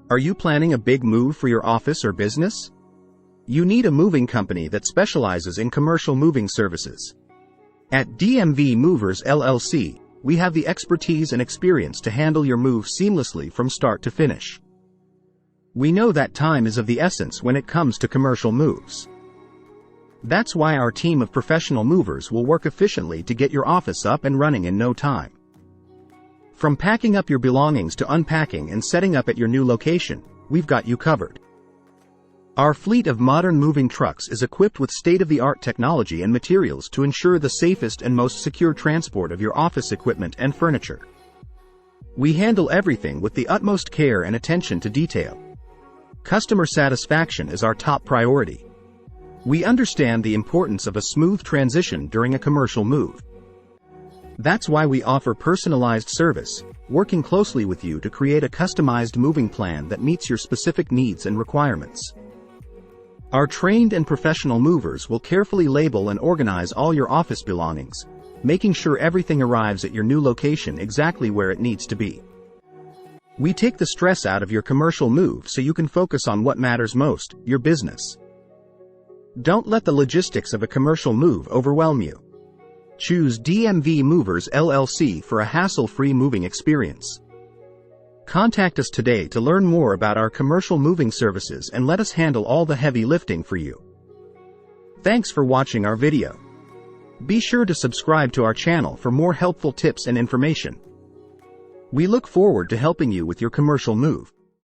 Are you planning a big move for your office or business? You need a moving company that specializes in commercial moving services. At DMV Movers LLC, we have the expertise and experience to handle your move seamlessly from start to finish. We know that time is of the essence when it comes to commercial moves. That's why our team of professional movers will work efficiently to get your office up and running in no time. From packing up your belongings to unpacking and setting up at your new location, we've got you covered. Our fleet of modern moving trucks is equipped with state-of-the-art technology and materials to ensure the safest and most secure transport of your office equipment and furniture. We handle everything with the utmost care and attention to detail. Customer satisfaction is our top priority. We understand the importance of a smooth transition during a commercial move. That's why we offer personalized service, working closely with you to create a customized moving plan that meets your specific needs and requirements. Our trained and professional movers will carefully label and organize all your office belongings, making sure everything arrives at your new location exactly where it needs to be. We take the stress out of your commercial move so you can focus on what matters most, your business. Don't let the logistics of a commercial move overwhelm you. Choose DMV Movers LLC for a hassle-free moving experience. Contact us today to learn more about our commercial moving services and let us handle all the heavy lifting for you. Thanks for watching our video. Be sure to subscribe to our channel for more helpful tips and information. We look forward to helping you with your commercial move.